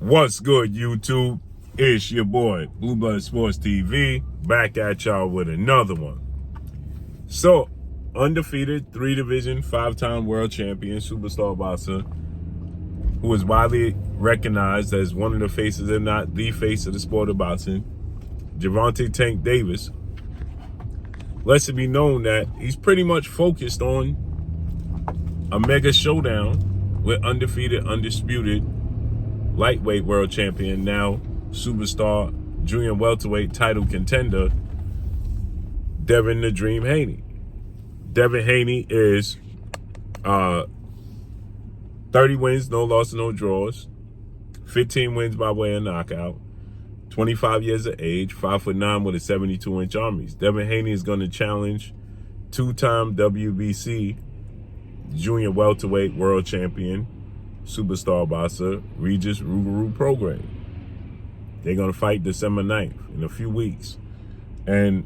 What's good, YouTube? It's your boy, Blue Blood Sports TV, back at y'all with another one. So, undefeated, 3-division, 5-time world champion, superstar boxer, who is widely recognized as one of the faces, if not the face of the sport of boxing, Gervonta Tank Davis, lets it be known that he's pretty much focused on a mega showdown with undefeated, undisputed lightweight world champion, now superstar junior welterweight title contender, Devin the Dream Haney. Devin Haney is 30 wins, no loss, no draws, 15 wins by way of knockout, 25 years of age, 5'9" with a 72-inch arm. Devin Haney is going to challenge two-time WBC junior welterweight world champion, superstar boxer, Regis Prograis. They're going to fight December 9th in a few weeks. And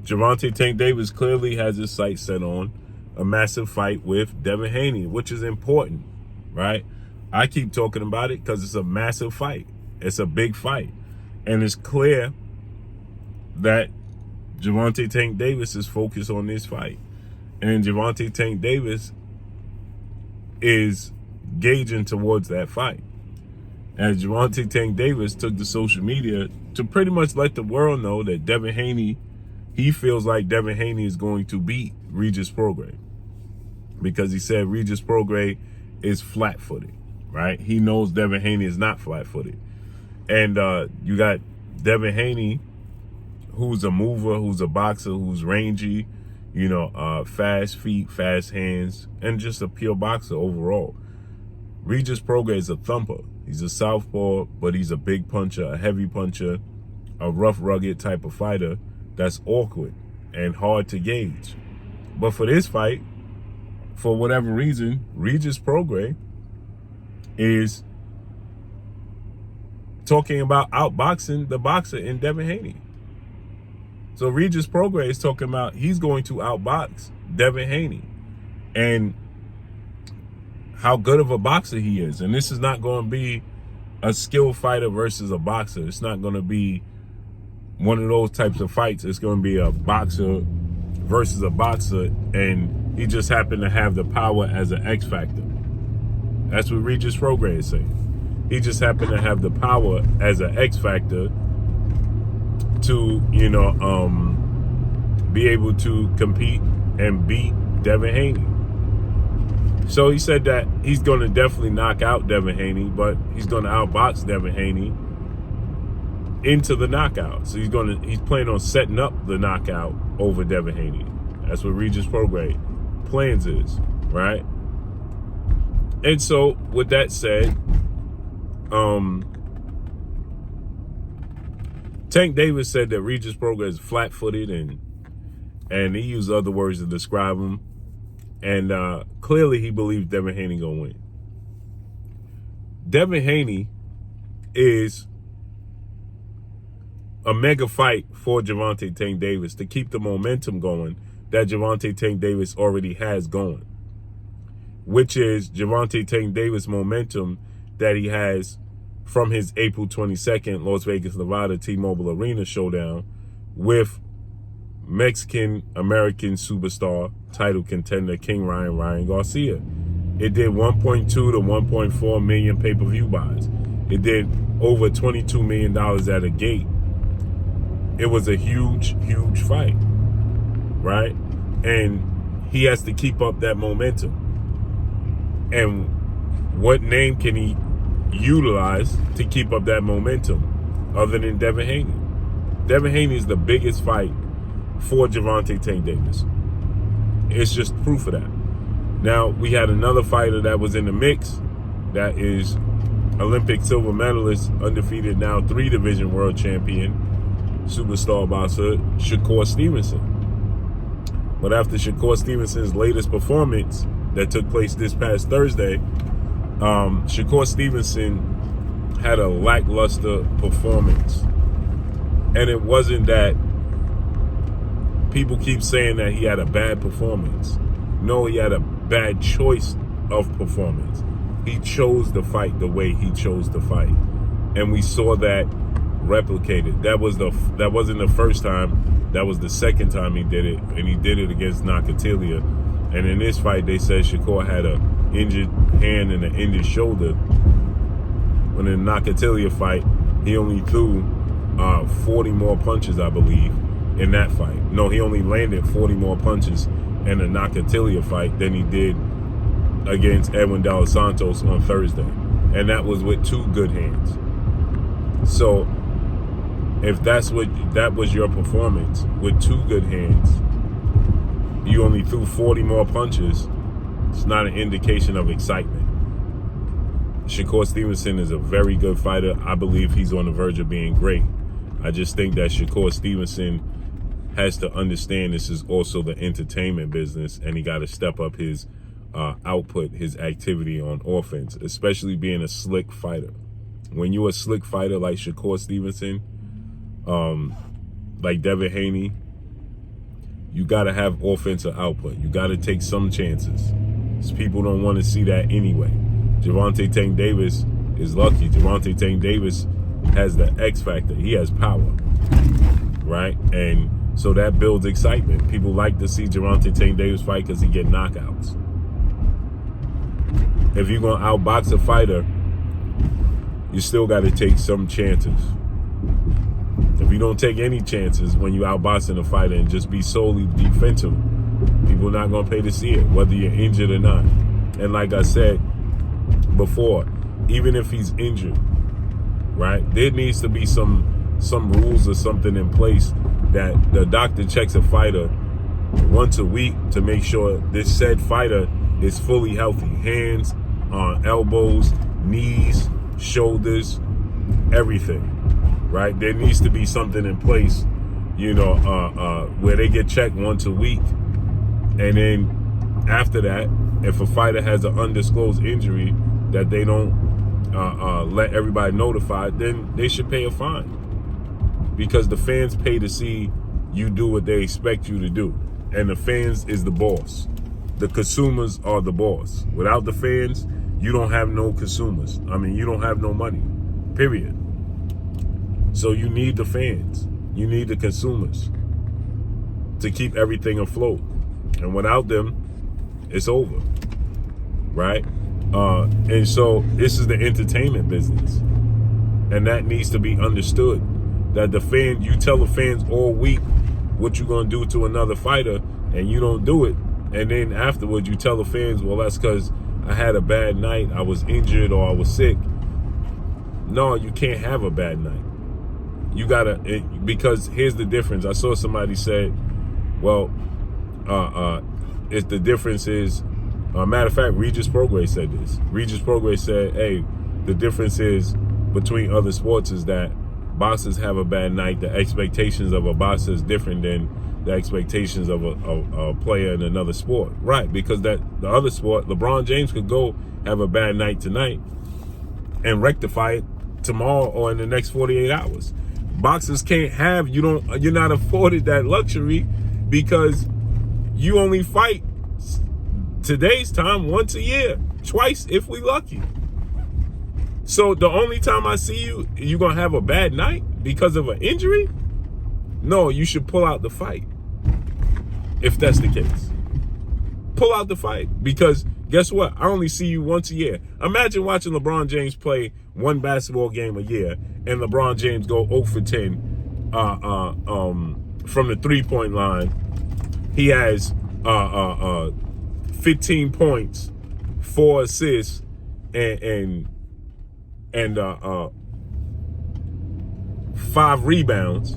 Gervonta Tank Davis clearly has his sights set on a massive fight with Devin Haney, which is important, right? I keep talking about it because it's a massive fight. It's a big fight. And it's clear that Gervonta Tank Davis is focused on this fight. And Gervonta Tank Davis is gauging towards that fight. As Gervonta Tank Davis took to social media to pretty much let the world know that Devin Haney, he feels like Devin Haney is going to beat Regis Prograis, because he said Regis Prograis is flat-footed, right? He knows Devin Haney is not flat-footed. And you got Devin Haney, who's a mover, who's a boxer, who's rangy, fast feet, fast hands, and just a pure boxer overall. Regis Prograis is a thumper. He's a southpaw, but he's a big puncher, a heavy puncher, a rough, rugged type of fighter that's awkward and hard to gauge. But for this fight, for whatever reason, Regis Prograis is talking about outboxing the boxer in Devin Haney. So Regis Prograis is talking about he's going to outbox Devin Haney and how good of a boxer he is. And this is not going to be a skilled fighter versus a boxer. It's not going to be one of those types of fights. It's going to be a boxer versus a boxer, and he just happened to have the power as an X factor. That's what Regis Prograis is saying. He just happened to have the power as an X factor to, be able to compete and beat Devin Haney. So he said that he's going to definitely knock out Devin Haney, but he's going to outbox Devin Haney into the knockout. So he's planning on setting up the knockout over Devin Haney. That's what Regis Prograis plans is, right? And so with that said, Tank Davis said that Regis Prograis is flat-footed, and he used other words to describe him. And clearly he believes Devin Haney gonna win. Devin Haney is a mega fight for Gervonta Tank Davis to keep the momentum going that Gervonta Tank Davis already has going, which is Gervonta Tank Davis momentum that he has from his April 22nd Las Vegas, Nevada T-Mobile Arena showdown with Mexican-American superstar title contender King Ryan Garcia. It did 1.2 to 1.4 million pay-per-view buys. It did over $22 million at a gate. It was a huge, huge fight, right? And he has to keep up that momentum. And what name can he utilize to keep up that momentum other than Devin Haney? Devin Haney is the biggest fight for Gervonta Tank Davis. It's just proof of that. Now, we had another fighter that was in the mix. That is Olympic silver medalist, undefeated now 3-division world champion, superstar boxer, Shakur Stevenson. But after Shakur Stevenson's latest performance that took place this past Thursday, Shakur Stevenson had a lackluster performance. And it wasn't that people keep saying that he had a bad performance. No, he had a bad choice of performance. He chose the fight the way he chose to fight, and we saw that replicated. That wasn't the first time. That was the second time he did it, and he did it against Nakatilia. And in this fight, they said Shakur had an injured hand and an injured shoulder. When in the Nakatilia fight, he only threw 40 more punches, I believe, in that fight. No, he only landed 40 more punches in the Nakatilia fight than he did against Edwin De Los Santos on Thursday. And that was with 2 good hands. So if that was your performance with 2 good hands, you only threw 40 more punches, it's not an indication of excitement. Shakur Stevenson is a very good fighter. I believe he's on the verge of being great. I just think that Shakur Stevenson has to understand this is also the entertainment business, and he got to step up his output, his activity on offense, especially being a slick fighter. When you're a slick fighter like Shakur Stevenson, like Devin Haney, you got to have offensive output. You got to take some chances. People don't want to see that anyway. Gervonta Tank Davis is lucky. Gervonta Tank Davis has the X factor. He has power, right? And so that builds excitement. People like to see Gervonta Tank Davis fight because he get knockouts. If you're going to outbox a fighter, you still got to take some chances. If you don't take any chances when you outboxing a fighter and just be solely defensive, people are not going to pay to see it, whether you're injured or not. And like I said before, even if he's injured, right, there needs to be some rules or something in place that the doctor checks a fighter once a week to make sure this said fighter is fully healthy. Hands, elbows, knees, shoulders, everything, right? There needs to be something in place, where they get checked once a week. And then after that, if a fighter has an undisclosed injury that they don't let everybody notify, then they should pay a fine. Because the fans pay to see you do what they expect you to do. And the fans is the boss. The consumers are the boss. Without the fans, you don't have no consumers. I mean, you don't have no money, period. So you need the fans. You need the consumers to keep everything afloat. And without them, it's over, right? And so this is the entertainment business. And that needs to be understood. That you tell the fans all week what you're going to do to another fighter, and you don't do it. And then afterwards, you tell the fans, well, that's because I had a bad night, I was injured, or I was sick. No, you can't have a bad night. You got to, because here's the difference. I saw somebody said, well, if the difference is, matter of fact, Regis Prograis said this. Regis Prograis said, hey, the difference is between other sports is that boxers have a bad night. The expectations of a boxer is different than the expectations of a player in another sport. Right, because the other sport, LeBron James could go have a bad night tonight and rectify it tomorrow or in the next 48 hours. Boxers can't have, you're not afforded that luxury because you only fight today's time once a year, twice if we lucky. So the only time I see you, you're going to have a bad night because of an injury? No, you should pull out the fight. If that's the case. Pull out the fight. Because guess what? I only see you once a year. Imagine watching LeBron James play one basketball game a year and LeBron James go 0 for 10 from the three-point line. He has 15 points, 4 assists, and 5 rebounds,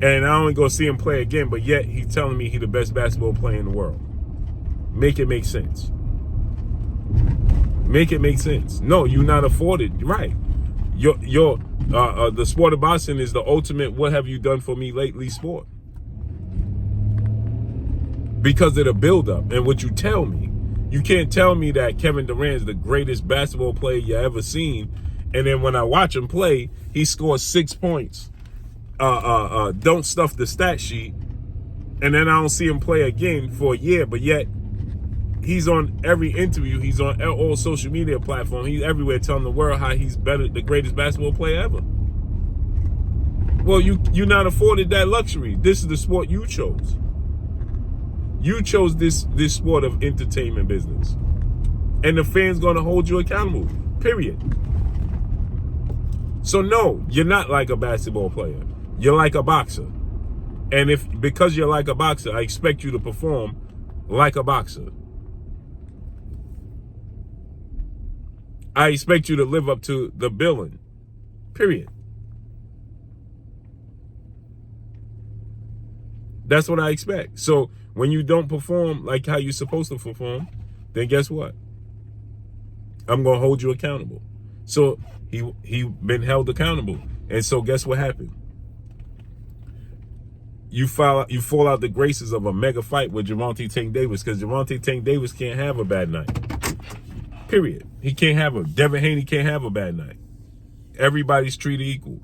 and I only go see him play again, but yet he's telling me he's the best basketball player in the world. Make it make sense. Make it make sense. No, you're not afforded. Right. The sport of boxing is the ultimate what have you done for me lately sport. Because of the buildup and what you tell me. You can't tell me that Kevin Durant is the greatest basketball player you ever seen, and then when I watch him play, he scores 6 points. Don't stuff the stat sheet, and then I don't see him play again for a year, but yet he's on every interview. He's on all social media platforms. He's everywhere telling the world how he's the greatest basketball player ever. Well, you're not afforded that luxury. This is the sport you chose. You chose this sport of entertainment business. And the fans going to hold you accountable, period. So no, you're not like a basketball player. You're like a boxer. And because you're like a boxer, I expect you to perform like a boxer. I expect you to live up to the billing, period. That's what I expect. So when you don't perform like how you're supposed to perform, then guess what? I'm going to hold you accountable. So he been held accountable. And so guess what happened? You fall out the graces of a mega fight with Gervonta Tank Davis, because Gervonta Tank Davis can't have a bad night. Period. He can't have Devin Haney can't have a bad night. Everybody's treated equal.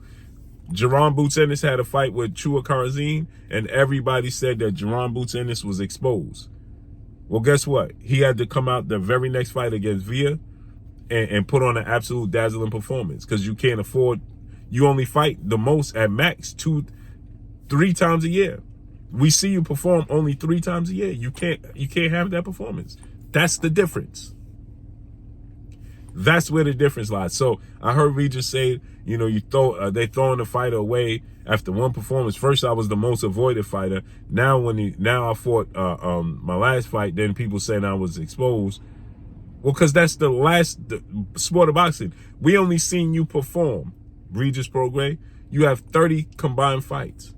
Jerron Boots Ennis had a fight with Chua Karazin, and everybody said that Jerron Boots Ennis was exposed. Well, guess what? He had to come out the very next fight against Villa and put on an absolute dazzling performance, because you can't afford, you only fight the most at max 2-3 times a year. We see you perform only 3 times a year. You can't have that performance. That's the difference. That's where the difference lies. So I heard Regis say, they throwing the fighter away after one performance. First, I was the most avoided fighter. Now I fought my last fight, then people saying I was exposed. Well, because that's the sport of boxing. We only seen you perform, Regis Prograis. You have 30 combined fights.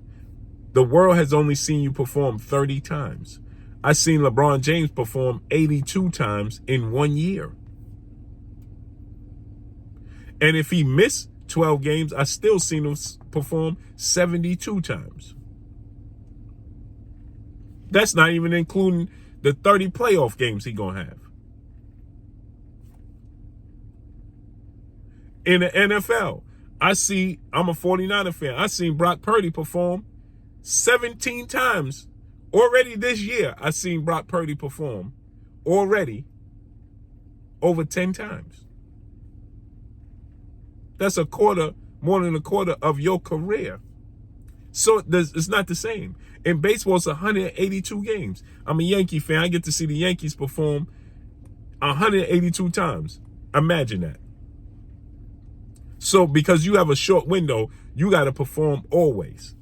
The world has only seen you perform 30 times. I seen LeBron James perform 82 times in 1 year. And if he missed 12 games, I still seen him perform 72 times. That's not even including the 30 playoff games he gonna have. In the NFL, I'm a 49er fan. I seen Brock Purdy perform 17 times. Already this year, I seen Brock Purdy perform already over 10 times. That's more than a quarter of your career. So it's not the same. In baseball, it's 182 games. I'm a Yankee fan. I get to see the Yankees perform 182 times. Imagine that. So because you have a short window, you got to perform always.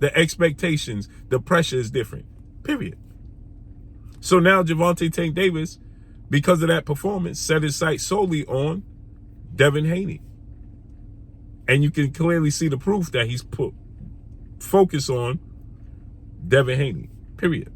The expectations, the pressure is different, period. So now Gervonta Tank Davis, because of that performance, set his sights solely on Devin Haney. And you can clearly see the proof that he's put focus on Devin Haney, period.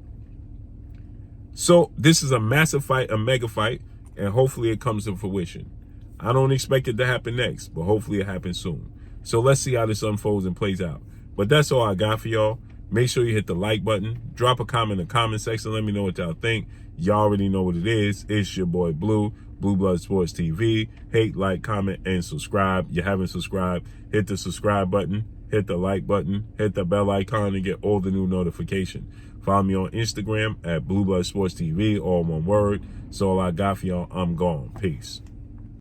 So this is a massive fight, a mega fight, and hopefully it comes to fruition. I don't expect it to happen next, but hopefully it happens soon. So let's see how this unfolds and plays out. But that's all I got for y'all. Make sure you hit the like button. Drop a comment in the comment section. Let me know what y'all think. Y'all already know what it is. It's your boy Blue Blood Sports TV. Hate, like, comment, and subscribe. You haven't subscribed, hit the subscribe button, hit the like button, hit the bell icon to get all the new notifications. Follow me on Instagram at Blue Blood Sports TV, all one word. So all I got for y'all. I'm gone. Peace.